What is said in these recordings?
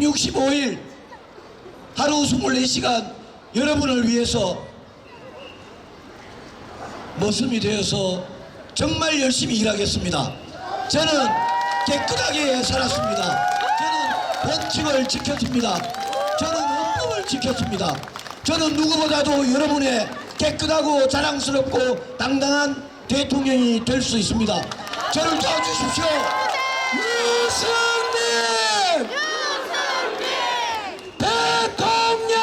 365일 하루 24시간 여러분을 위해서 모습이 되어서 정말 열심히 일하겠습니다. 저는 깨끗하게 살았습니다. 저는 원칙을 지켰습니다. 저는 헌법을 지켰습니다. 저는 누구보다도 여러분의 깨끗하고 자랑스럽고 당당한 대통령이 될 수 있습니다. 저를 도와주십시오. 유승민! 대통령!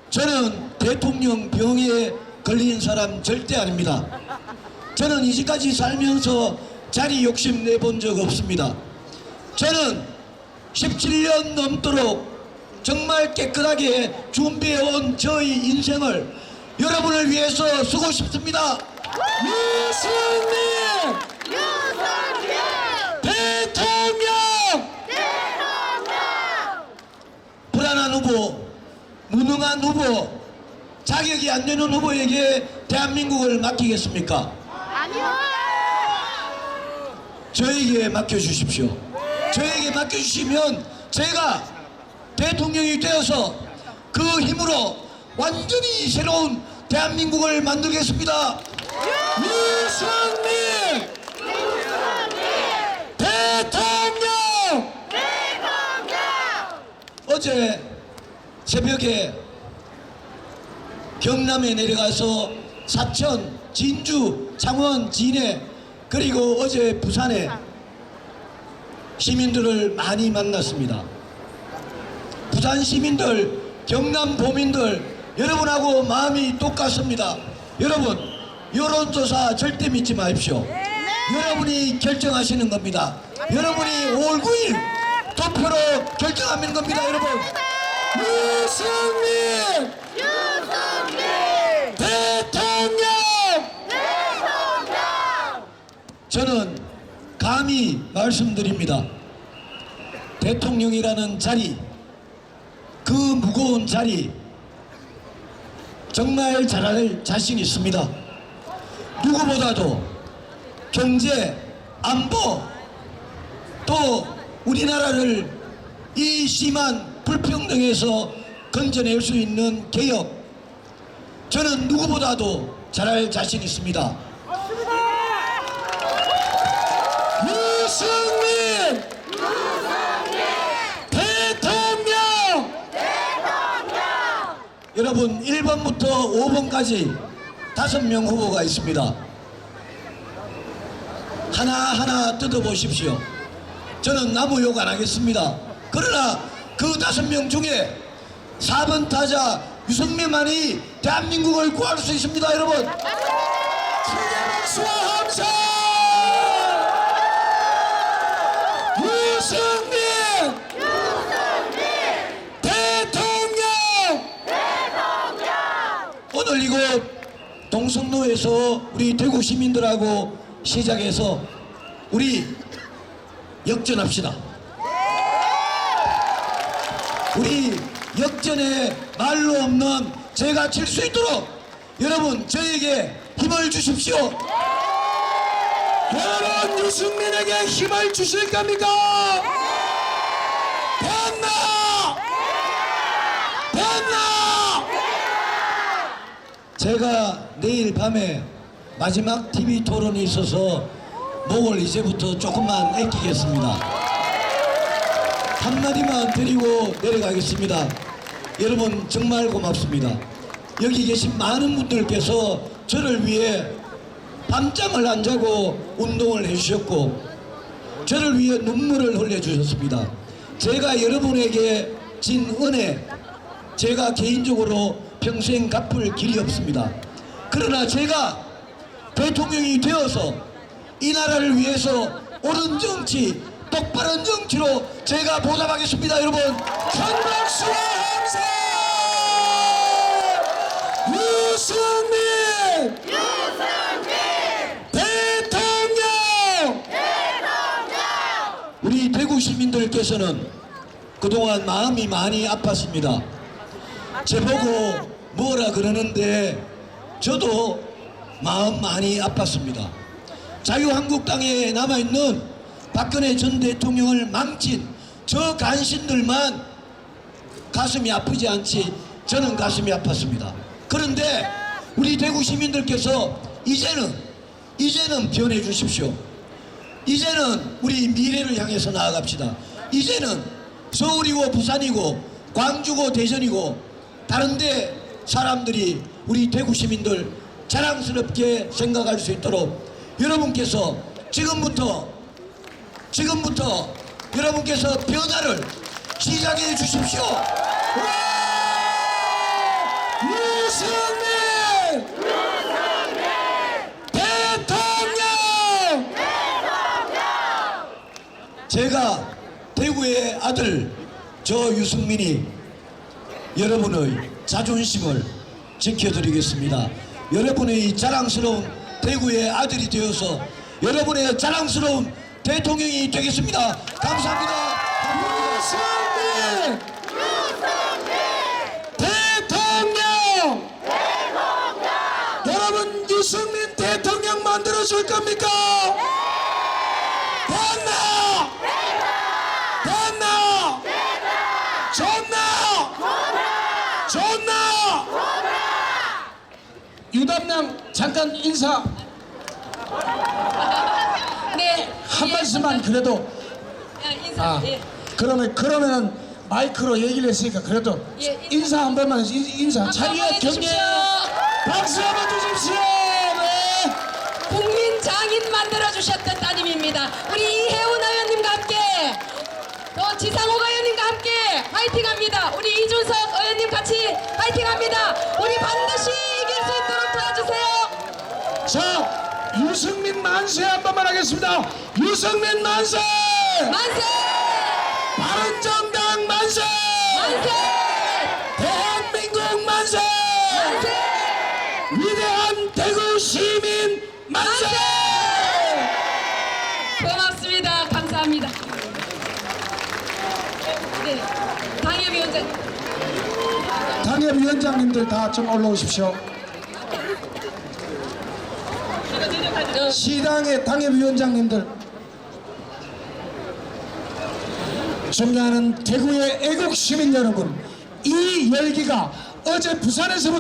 저는 대통령 병에 걸린 사람 절대 아닙니다. 저는 이제까지 살면서 자리 욕심 내본 적 없습니다. 저는 17년 넘도록 정말 깨끗하게 준비해온 저희 인생을 여러분을 위해서 쓰고 싶습니다. 유승민! 대통령! 불안한 후보, 무능한 후보, 자격이 안 되는 후보에게 대한민국을 맡기겠습니까? 아니요. 저에게 맡겨주십시오. 저에게 맡겨주시면 제가 대통령이 되어서 그 힘으로 완전히 새로운 대한민국을 만들겠습니다. 유승민! 대통령! 어제 새벽에 경남에 내려가서 사천, 진주, 창원, 진해 그리고 어제 부산에 시민들을 많이 만났습니다. 부산 시민들, 경남 도민들 여러분하고 마음이 똑같습니다. 여러분 여론조사 절대 믿지 마십시오. 여러분이 결정하시는 겁니다. 여러분이 5월 9일 투표로 결정하는 겁니다. 여러분 유승민! 대통령! 저는 감히 말씀드립니다. 대통령이라는 자리, 그 무거운 자리 정말 잘할 자신 있습니다. 누구보다도 경제, 안보, 또 우리나라를 이 심한 불평등에서 건져낼 수 있는 개혁, 저는 누구보다도 잘할 자신 있습니다. 유승민! 대통령! 여러분 1번부터 5번까지 5명 후보가 있습니다. 하나하나 뜯어보십시오. 저는 아무 욕 안 하겠습니다. 그러나 그 5명 중에 4번 타자 유승민만이 대한민국을 구할 수 있습니다. 여러분 크게 박수와 함성! 유승민! 대통령! 오늘 이곳 동성로에서 우리 대구 시민들하고 시작해서 우리 역전합시다. 우리 역전에 말로 없는 제가 질 수 있도록 여러분 저에게 힘을 주십시오. 여러분 유승민에게 힘을 주실 겁니까? 됐나? 됐나? 제가 내일 밤에 마지막 TV 토론이 있어서 목을 이제부터 조금만 아끼겠습니다. 한마디만 드리고 내려가겠습니다. 여러분 정말 고맙습니다. 여기 계신 많은 분들께서 저를 위해 밤잠을 안 자고 운동을 해주셨고 저를 위해 눈물을 흘려주셨습니다. 제가 여러분에게 진 은혜 제가 개인적으로 평생 갚을 길이 없습니다. 그러나 제가 대통령이 되어서 이 나라를 위해서 옳은 정치, 똑바른 정치로 제가 보답하겠습니다. 여러분 한박수와 함성! 유승민! 대통령! 우리 대구 시민들께서는 그동안 마음이 많이 아팠습니다. 저보고 뭐라 그러는데 저도 마음 많이 아팠습니다. 자유한국당에 남아있는 박근혜 전 대통령을 망친 저 간신들만 가슴이 아프지 않지 저는 가슴이 아팠습니다. 그런데 우리 대구 시민들께서 이제는 변해 주십시오. 이제는 우리 미래를 향해서 나아갑시다. 이제는 서울이고 부산이고 광주고 대전이고 다른데 사람들이 우리 대구 시민들 자랑스럽게 생각할 수 있도록 여러분께서 지금부터 여러분께서 변화를 시작해 주십시오. 유승민 대통령! 제가 대구의 아들 저 유승민이 여러분의 자존심을 지켜드리겠습니다. 여러분의 자랑스러운 대구의 아들이 되어서 여러분의 자랑스러운 대통령이 되겠습니다. 감사합니다. 유승민 대통령! 여러분 유승민 대통령 만들어줄 겁니까? 됐나? 됐나? 좋나? 유담양 잠깐 인사 네. 한 말씀만 그래도 인사. 예. 그러면은 마이크로 얘기를 했으니까 그래도 예, 인사 한 번만 해서 인사 자리에 한번 경례 해주십시오. 박수 한번 주십시오. 네. 국민 장인 만들어 주셨던 따님입니다. 우리 이혜훈 의원님과 함께 또 지상욱 의원님과 함께 파이팅합니다. 우리 이준석 의원님 같이 파이팅합니다. 우리 반드시 이길 수 있도록 도와주세요. 자 유승민 만세 한 번만 하겠습니다. 유승민 만세! 만세! 바른정당 만세! 만세! 대한민국 만세! 만세! 위대한 대구 시민 만세! 고맙습니다. 감사합니다. 네, 당협위원장. 당협위원장님들 다 좀 올라오십시오. 시당의 당협위원장님들, 존경하는 대구의 애국 시민 여러분, 이 열기가 어제 부산에서부터